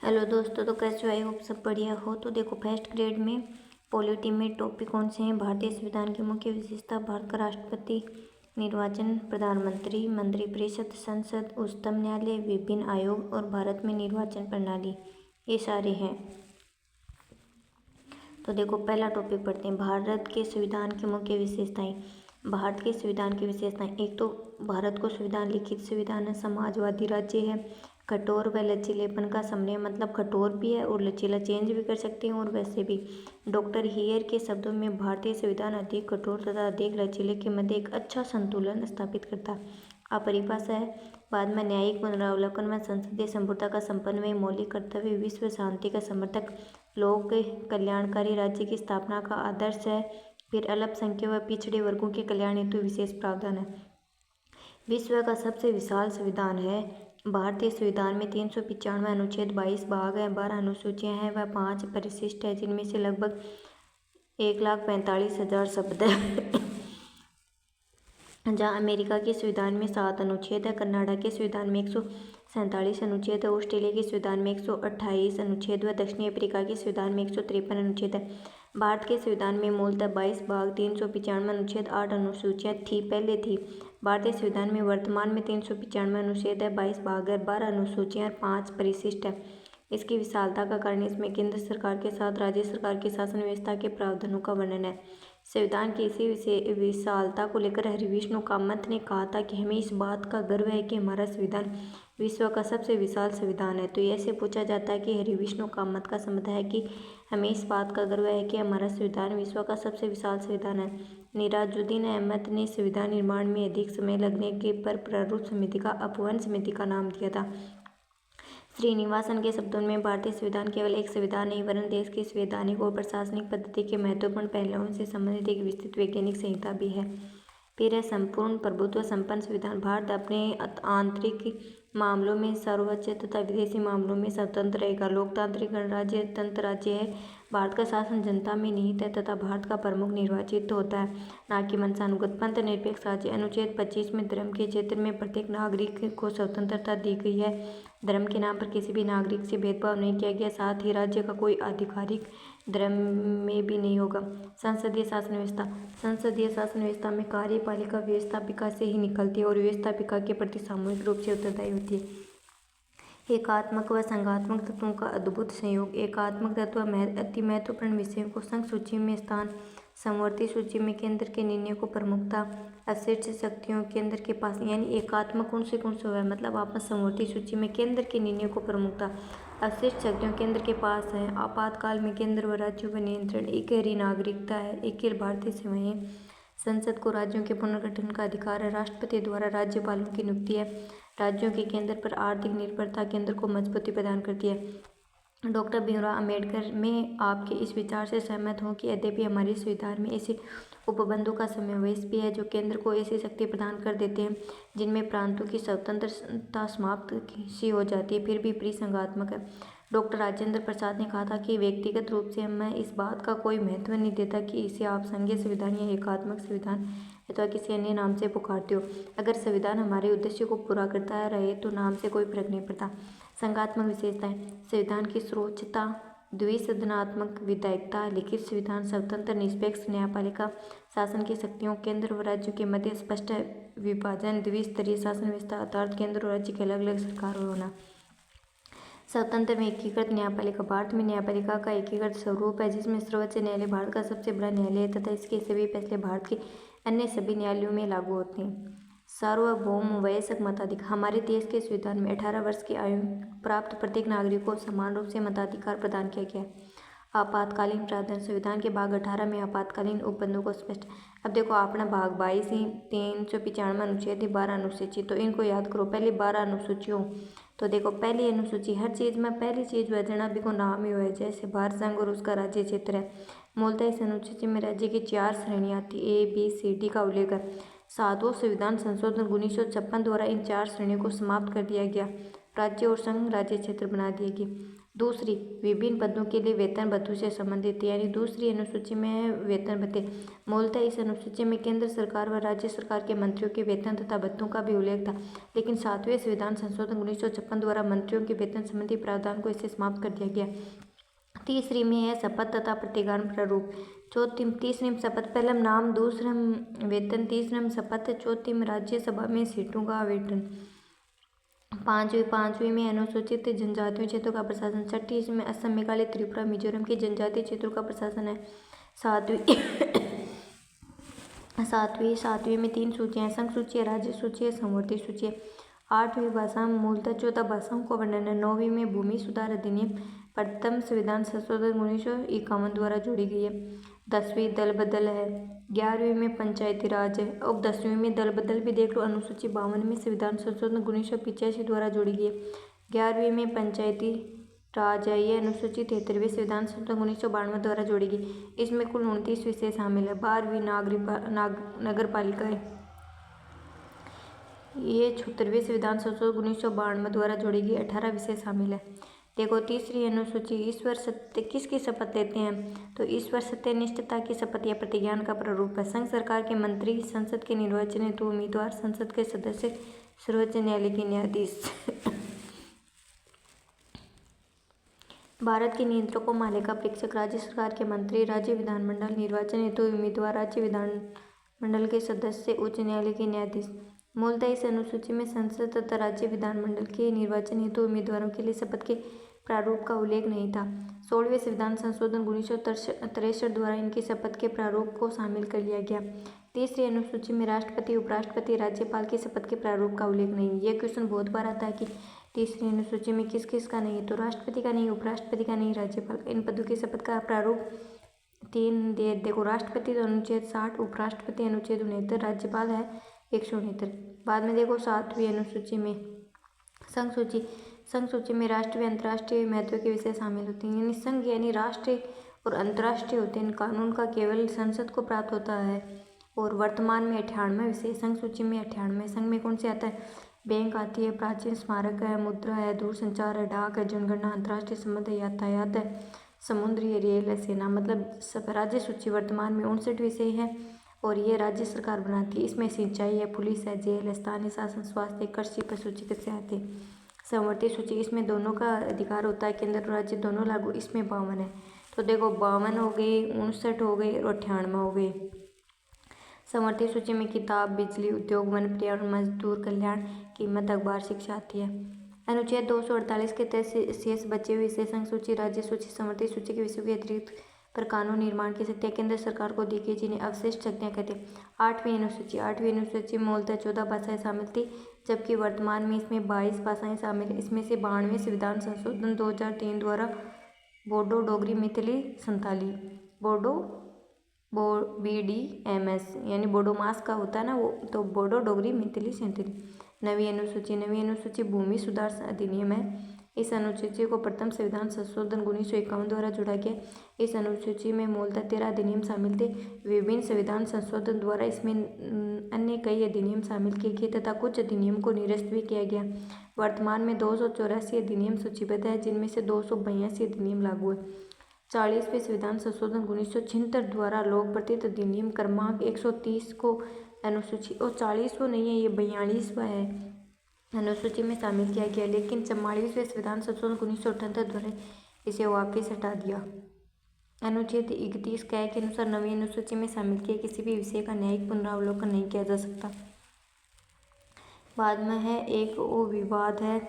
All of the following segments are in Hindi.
हेलो दोस्तों, तो कैसे हो? आई होप सब बढ़िया हो। तो देखो, फर्स्ट ग्रेड में पॉलिटी में टॉपिक कौन से हैं? भारतीय संविधान की मुख्य विशेषता, भारत का राष्ट्रपति, निर्वाचन, प्रधानमंत्री, मंत्रिपरिषद, संसद, उच्चतम न्यायालय, विभिन्न आयोग और भारत में निर्वाचन प्रणाली, ये सारे हैं। तो देखो, पहला टॉपिक पढ़ते हैं, भारत के संविधान की मुख्य विशेषताएं। भारत के संविधान की विशेषताएं, एक तो भारत को संविधान लिखित संविधान है, समाजवादी राज्य है, कठोर व लचीलेपन का समन्वय, मतलब कठोर भी है और लचीला, चेंज भी कर सकते हैं और वैसे भी। डॉक्टर हियर के शब्दों में भारतीय संविधान अधिक कठोर तथा अधिक लचीले के मध्य एक अच्छा संतुलन स्थापित करता है। अपरिभाषा है। बाद में न्यायिक पुनरावलोकन व संसदीय संपूर्णता का संपन्न व मौलिक कर्तव्य, विश्व शांति का समर्थक, लोक कल्याणकारी राज्य की स्थापना का आदर्श है। फिर अल्पसंख्यक व पिछड़े वर्गों के कल्याण हेतु विशेष प्रावधान है। विश्व का सबसे विशाल संविधान है। भारतीय संविधान में 395 अनुच्छेद, 22 भाग हैं, 12 अनुसूचियां हैं व 5 परिशिष्ट है, जिनमें से लगभग 1,45,000 शब्द है। जहाँ अमेरिका के संविधान में 7 अनुच्छेद है, कनाडा के संविधान में 147 अनुच्छेद है, ऑस्ट्रेलिया के संविधान में 128 अनुच्छेद व दक्षिणी अफ्रीका के संविधान में 153 अनुच्छेद है। भारत के संविधान में मूलतः 22 भाग, 395 अनुच्छेद, 8 अनुसूचियाँ पहले थी। भारतीय संविधान में वर्तमान में 395 अनुच्छेद है, 22 भाग है, 12 अनुसूचियाँ और 5 परिशिष्ट है। इसकी विशालता का कारण इसमें केंद्र सरकार के साथ राज्य सरकार की शासन व्यवस्था के प्रावधानों का वर्णन है। संविधान की इसी विशालता को लेकर हरिविष्णु कामत ने कहा था कि हमें इस बात का गर्व है कि हमारा संविधान विश्व का सबसे विशाल संविधान है। तो ऐसे पूछा जाता है कि हरिविष्णु कामत का समझ है कि हमें इस बात का गर्व है कि हमारा संविधान विश्व का सबसे विशाल संविधान है। निराजुद्दीन अहमद ने संविधान निर्माण में अधिक समय लगने के पर प्रारूप समिति का अपवन समिति का नाम दिया था। श्रीनिवासन के शब्दों में भारतीय संविधान केवल एक संविधान नहीं, वरन देश की संवैधानिक और प्रशासनिक पद्धति के महत्वपूर्ण पहलुओं से संबंधित एक विस्तृत वैज्ञानिक संहिता भी है। फिर है संपूर्ण प्रभुत्व संपन्न संविधान। भारत अपने आंतरिक मामलों में सर्वोच्च तथा विदेशी मामलों में स्वतंत्र रहेगा। लोकतांत्रिक गणराज्य तंत्र राज्य है। भारत का शासन जनता में निहित है तथा भारत का प्रमुख निर्वाचित होता है, ना कि वंशानुगत। पंथ निरपेक्ष राज्य। अनुच्छेद 25 में धर्म के क्षेत्र में प्रत्येक नागरिक को स्वतंत्रता दी गई है। धर्म के नाम पर किसी भी नागरिक से भेदभाव नहीं किया गया। साथ ही राज्य का कोई आधिकारिक धर्म में भी नहीं होगा। संसदीय शासन व्यवस्था। संसदीय शासन व्यवस्था में कार्यपालिका व्यवस्थापिका से ही निकलती है और व्यवस्थापिका के प्रति सामूहिक रूप से उत्तरदायी होती है। एकात्मक व संघात्मक तत्वों का अद्भुत संयोग। एकात्मक तत्व अति महत्वपूर्ण विषयों को संघ सूची में स्थान, समवर्ती सूची में केंद्र के निर्णय को प्रमुखता, अशीर्ष शक्तियों केंद्र के पास। यानी एकात्मक कौन से है, मतलब आपस समवर्ती सूची में केंद्र के निर्णय को प्रमुखता, अशीर्ष शक्तियों केंद्र के पास है। आपातकाल में केंद्र व राज्यों पर नियंत्रण। इकहरी नागरिकता है। इकहरी भारतीय सेवाएं। संसद को राज्यों के पुनर्गठन का अधिकार है। राष्ट्रपति द्वारा राज्यपालों की नियुक्ति है। राज्यों की केंद्र पर आर्थिक निर्भरता केंद्र को मजबूती प्रदान करती है। डॉक्टर भीमराव अम्बेडकर, मैं आपके इस विचार से सहमत हूँ कि यद्यपि हमारे संविधान में ऐसे उपबंधों का समावेश भी है जो केंद्र को ऐसी शक्ति प्रदान कर देते हैं जिनमें प्रांतों की स्वतंत्रता समाप्त सी हो जाती है, फिर भी परिसंघात्मक है। डॉक्टर राजेंद्र प्रसाद ने कहा था कि व्यक्तिगत रूप से मैं इस बात का कोई महत्व नहीं देता कि इसे आप संघीय संविधान या एकात्मक संविधान अथवा किसी अन्य नाम से पुकारते हो। अगर संविधान हमारे उद्देश्य को पूरा करता रहे तो नाम से कोई फर्क नहीं पड़ता। संघात्मक विशेषताएं। संविधान की सर्वोच्चता, द्विसदनात्मक विधायिकता, लिखित संविधान, स्वतंत्र निष्पक्ष न्यायपालिका, शासन की शक्तियों, केंद्र व राज्यों के मध्य स्पष्ट विभाजन, द्विस्तरीय शासन व्यवस्था अर्थात केंद्र और राज्य के अलग अलग सरकार होना। स्वतंत्र में एकीकृत न्यायपालिका। भारत में न्यायपालिका का एकीकृत स्वरूप है जिसमें सर्वोच्च न्यायालय भारत का सबसे बड़ा न्यायालय है तथा इसके सभी फैसले भारत के अन्य सभी न्यायालयों में लागू होते हैं। सार्वभौम वयस्क मताधिकार। हमारे देश के संविधान में 18 वर्ष की आयु प्राप्त प्रत्येक नागरिक को समान रूप से मताधिकार प्रदान किया गया है। आपातकालीन प्रावधान। संविधान के भाग 18 में आपातकालीन उपबंधों को स्पष्ट। अब देखो, अपना भाग 22 ही 395 अनुच्छेद 12 अनुसूची, तो इनको याद करो। पहले 12 अनुसूचियों, तो देखो पहली अनुसूची, हर चीज़ में पहली चीज़ वजना भी को नाम ही है, जैसे भारत संघ और उसका राज्य क्षेत्र है। मूलतः इस अनुसूची में राज्य की 4 श्रेणियाँ थी, ABCD का उल्लेख है। 7वां संविधान संशोधन 1956 द्वारा इन 4 श्रेणियों को समाप्त कर दिया गया। राज्य और संघ राज्य क्षेत्र बना दिए गए। दूसरी, विभिन्न पदों के लिए वेतन भत्तों से संबंधित, यानी दूसरी अनुसूची में है वेतन भत्ते। मूलतः इस अनुसूची में केंद्र सरकार व राज्य सरकार के मंत्रियों के वेतन तथा भत्तों का भी उल्लेख था, लेकिन 7वें संविधान संशोधन 1956 द्वारा मंत्रियों के वेतन संबंधी प्रावधान को इससे समाप्त कर दिया गया। तीसरी में है शपथ तथा प्रतिज्ञान प्रारूप। तीसरी में शपथ, पहलम नाम, दूसरम वेतन, तीसरम शपथ, चौथी में राज्यसभा में सीटों का आवंटन। पांचवी में अनुसूचित जनजातीय क्षेत्रों का प्रशासन। छठी इसमें असम, मेघालय, त्रिपुरा, मिजोरम के जनजातीय क्षेत्रों का प्रशासन है। सातवीं में 3 सूचियाँ, संघ सूची, राज्य सूची, समवर्ती सूची। 8वीं भाषा, मूलतः 14 भाषाओं का वर्णन है। 9वीं में भूमि सुधार अधिनियम प्रथम संविधान संशोधन 1951 द्वारा जोड़ी गई है। 10वीं दल बदल है। 11वीं में पंचायती राज है। अब 10वीं में दल बदल भी देख लो, अनुसूची 52 में संविधान संशोधन 1985 द्वारा जोड़ी गई है। 11वीं में पंचायती राज है। ये अनुसूची 73वें संविधान संशोधन 1992 द्वारा जोड़ी गई। इसमें कुल 29 विषय शामिल है। 12वीं नगर पालिकाएं, ये 76वें संविधान संशोधन 1992 द्वारा जोड़ी गई। 18 विषय शामिल है। देखो, तीसरी अनुसूची, ईश्वर सत्य किसकी शपथ लेते हैं, तो ईश्वर सत्यनिष्ठता की शपथ या प्रतिज्ञान का प्रारूप है। संघ सरकार के मंत्री, संसद के निर्वाचन हेतु उम्मीदवार, संसद के सदस्य, सर्वोच्च न्यायालय के न्यायाधीश। भारत के नियंत्रकों, मालिका परीक्षक, राज्य सरकार के मंत्री, राज्य विधानमंडल, निर्वाचन हेतु उम्मीदवार, राज्य विधानमंडल के सदस्य, उच्च न्यायालय के न्यायाधीश। मूलतः इस अनुसूची में संसद तथा राज्य विधानमंडल के निर्वाचन हेतु उम्मीदवारों के लिए शपथ के प्रारूप का उल्लेख नहीं था। 16वें संविधान संशोधन 1963 द्वारा इनकी शपथ के प्रारूप को शामिल कर लिया गया। तीसरी अनुसूची में राष्ट्रपति, उपराष्ट्रपति, राज्यपाल की शपथ के प्रारूप का उल्लेख नहीं। ये क्वेश्चन बहुत बार आता है कि तीसरी अनुसूची में किस किस का नहीं है, तो राष्ट्रपति का नहीं, उपराष्ट्रपति का नहीं, राज्यपाल का। इन पदों की शपथ का प्रारूप 3 देखो, राष्ट्रपति तो अनुच्छेद 60, उपराष्ट्रपति अनुच्छेद 69, राज्यपाल है 169। बाद में देखो 7वीं अनुसूची में संघ सूची में राष्ट्रीय, अंतर्राष्ट्रीय महत्व के विषय शामिल होते हैं, यानी संघ यानी राष्ट्रीय और अंतर्राष्ट्रीय होते हैं। कानून का केवल संसद को प्राप्त होता है। और वर्तमान में 98 विषय संघ सूची में 98। संघ में कौन से आता है, बैंक आती है, प्राचीन स्मारक है, मुद्रा है, दूरसंचार है, डाक है, जनगणना, अंतर्राष्ट्रीय संबंध है, यातायात है, समुद्री रेल है, सेना। मतलब राज्य सूची वर्तमान में 59 विषय है और ये राज्य सरकार बनाती है। इसमें सिंचाई है, पुलिस है, जेल है, स्थानीय शासन, स्वास्थ्य, कृषि, पशु चिकित्सा आती है। समवर्ती सूची, इसमें दोनों का अधिकार होता है, केंद्र और राज्य दोनों लागू। इसमें 52 है। तो देखो 52 हो गई, 59 हो गई और 98 हो गई। समवर्ती सूची में किताब, बिजली, उद्योग, वन, पर्यावरण, मजदूर कल्याण, कीमत, अखबार, शिक्षा आती है। अनुच्छेद 248 के तहत शेष बचे हुए विषय संघ सूची, राज्य सूची, समवर्ती सूची के विषयों के अतिरिक्त पर कानून निर्माण की शक्तियाँ केंद्र सरकार को दी गई, जिन्हें अवशिष्ट शक्तियाँ कहते हैं। 8वीं अनुसूची में मूलतः 14 भाषाएं शामिल थी, जबकि वर्तमान में इसमें 22 भाषाएं शामिल हैं। इसमें से 92वें संविधान संशोधन 2003 द्वारा बोडो, डोगरी, मैथिली, संताली, BDMS यानी बोडो मास का होता है ना वो, तो बोडो, डोगरी, मैथिली, संताली। नवी अनुसूची भूमि सुधार अधिनियम है। इस अनुसूची को प्रथम संविधान संशोधन 1951 द्वारा जोड़ा गया। इस अनुसूची में मूलतः 13 अधिनियम शामिल थे। विभिन्न संविधान संशोधन द्वारा इसमें अन्य कई अधिनियम शामिल किए गए तथा कुछ अधिनियम को निरस्त भी किया गया। वर्तमान में 284 अधिनियम सूचीबद्ध है, जिनमें से 282 अधिनियम लागू है। 40वें संविधान संशोधन 1976 द्वारा लोक प्रतिनिधित्व अधिनियम क्रमांक 130 को अनुसूची, और 40वां नहीं है, ये 42वां है, अनुसूची में शामिल किया गया, लेकिन 44वें संविधान संशोधन 1978 द्वारा इसे वापस हटा दिया। अनुच्छेद 31 क के अनुसार नवी अनुसूची में शामिल किए किसी भी विषय का न्यायिक पुनरावलोकन नहीं किया जा सकता। बाद में है एक वो विवाद है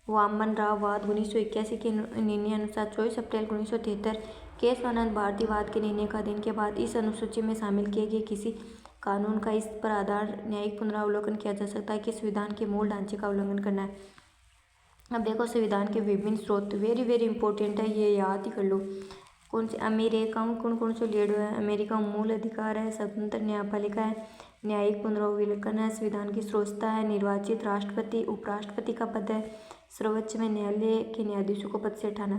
वामन राव वाद 1981 के निर्णय अनुसार 24 अप्रैल 1973 केशवानंद भारती वाद के निर्णय का दिन के बाद इस अनुसूची में शामिल किए गए किसी कानून का इस पर आधार न्यायिक पुनरावलोकन किया जा सकता है कि संविधान के मूल ढांचे का उल्लंघन करना है। अब देखो संविधान के विभिन्न स्रोत, वेरी इंपॉर्टेंट है, ये याद ही कर लो। कौन से अमेरिका कौन से लीड है, अमेरिका मूल अधिकार है, स्वतंत्र न्यायपालिका है, न्यायिक पुनर्विलोकन है। संविधान की सर्वोच्चता है। निर्वाचित राष्ट्रपति उपराष्ट्रपति का पद है। सर्वोच्च में न्यायालय के न्यायाधीशों को पद से हटाना।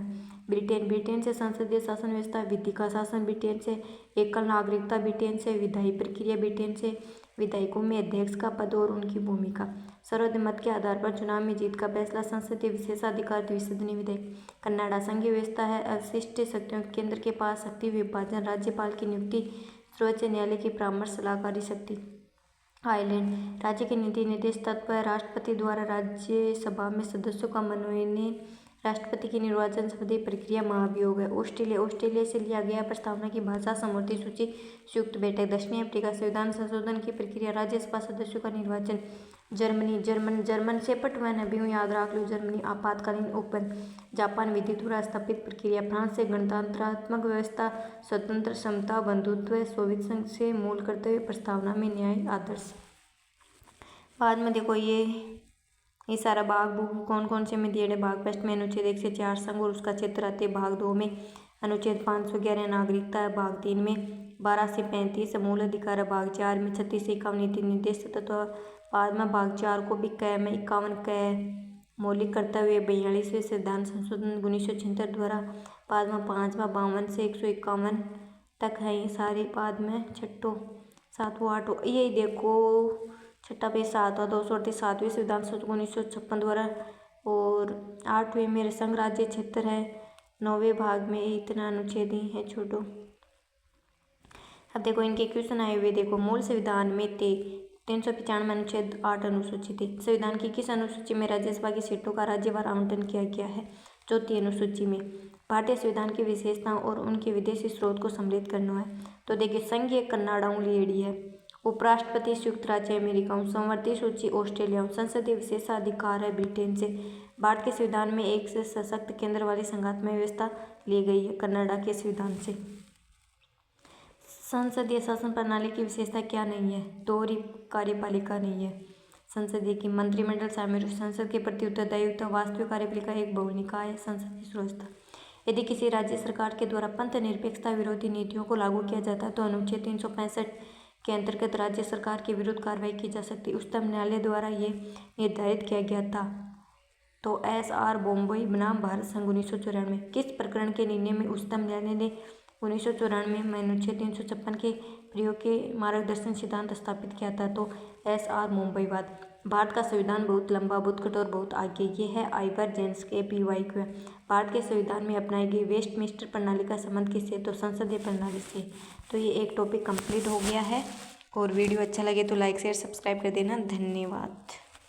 ब्रिटेन से संसदीय शासन व्यवस्था। विधि का शासन ब्रिटेन से। एकल नागरिकता ब्रिटेन से। विधायी प्रक्रिया ब्रिटेन से। विधायकों में अध्यक्ष का पद और उनकी भूमिका। सर्वमत के आधार पर चुनाव में जीत का फैसला। संसदीय विशेषाधिकार द्विसदनीय विधेयक। कनाडा संघीय व्यवस्था है। अवशिष्ट शक्तियों केंद्र के पास शक्ति विभाजन। राज्यपाल की नियुक्ति। सर्वोच्च न्यायालय की परामर्श सलाहकारी शक्ति। आयरलैंड राज्य के नीति निर्देश तत्व है। राष्ट्रपति द्वारा राज्यसभा में सदस्यों का मनोनयन। राष्ट्रपति की निर्वाचन संबंधी प्रक्रिया महाभियोग है। ऑस्ट्रेलिया से लिया गया प्रस्तावना की भाषा। समवर्ती सूची। संयुक्त बैठक। दक्षिण अफ्रीका संविधान संशोधन की प्रक्रिया। राज्यसभा सदस्यों का निर्वाचन। जर्मन शेपर्ड वन अभी याद रख लो। जर्मनी आपातकालीन ओपन। जापान विधि द्वारा स्थापित प्रक्रिया। फ्रांस से गणतंत्रात्मक व्यवस्था। स्वतंत्र समता बंधुत्व। सोवियत संघ से मूल कर्तव्य प्रस्तावना में न्याय आदर्श। बाद में देखो ये सारा भाग कौन कौन से में दिए गए। भाग फर्स्ट में अनुच्छेद 1 से 4 संघ और उसका क्षेत्र आते हैं। भाग 2 में अनुच्छेद 511 नागरिकता है। भाग 3 में 12 से 35 मूल अधिकार है। भाग 4 में 36 से 51 नीति निर्देश तत्व। बाद में भाग 4 को भी क में 51 क मौलिक कर्तव्य। 42वें संविधान संशोधन 1976 द्वारा। बाद में 5वां 52 से 151 तक है ये सारे। बाद में छठो 7वां 8वां यही देखो। छठा पे 7वां 238 7वें संविधान संशोधन 1956 द्वारा। और 8वें में संघ राज्य क्षेत्र है। 9वें भाग में इतना अनुच्छेद ही है छोटो। अब देखो इनके क्वेश्चन आए हुए। देखो मूल संविधान में 395 अनुच्छेद 8 अनुसूची थी। संविधान की किस अनुसूची में राज्यसभा की सीटों का राज्यवार आवंटन किया गया है? चौथी अनुसूची में। भारतीय संविधान की विशेषताओं और उनके विदेशी स्रोत को सम्मिलित करना है। तो देखिए संघीय कनाडाऊ लिएडी है। उपराष्ट्रपति संयुक्त राज्य अमेरिका। समवर्ती सूची ऑस्ट्रेलिया। संसदीय विशेषाधिकार है ब्रिटेन से। भारत के संविधान में एक से सशक्त केंद्र वाली संघात्मक व्यवस्था ली गई है कनाडा के संविधान से। संसदीय शासन प्रणाली की विशेषता क्या नहीं है? दोहरी कार्यपालिका नहीं है। संसदीय की मंत्रिमंडल शामिल। संसद के प्रति उत्तरदायित्व। वास्तविक कार्यपालिका एक बहुनिकाय है। संसदीय व्यवस्था। यदि किसी राज्य सरकार के द्वारा पंथ निरपेक्षता विरोधी नीतियों को लागू किया जाता है तो अनुच्छेद 365 के अंतर्गत राज्य सरकार के विरुद्ध कार्रवाई की जा सकती है। उच्चतम न्यायालय द्वारा ये निर्धारित किया गया था। तो SR बॉम्बे बनाम भारत संघ 1994। किस प्रकरण के निर्णय में उच्चतम न्यायालय ने 1994 में अनुच्छेद 356 के प्रयोग के मार्गदर्शन सिद्धांत स्थापित किया था? तो SR मुंबईवाद। भारत का संविधान बहुत लंबा, बहुत कठोर, बहुत आगे। ये है आइवर जेन्स के PY का। भारत के संविधान में अपनाई गई वेस्टमिंस्टर प्रणाली का संबंध किससे? तो संसदीय प्रणाली से। तो ये एक टॉपिक कंप्लीट हो गया है। और वीडियो अच्छा लगे तो लाइक शेयर सब्सक्राइब कर देना। धन्यवाद।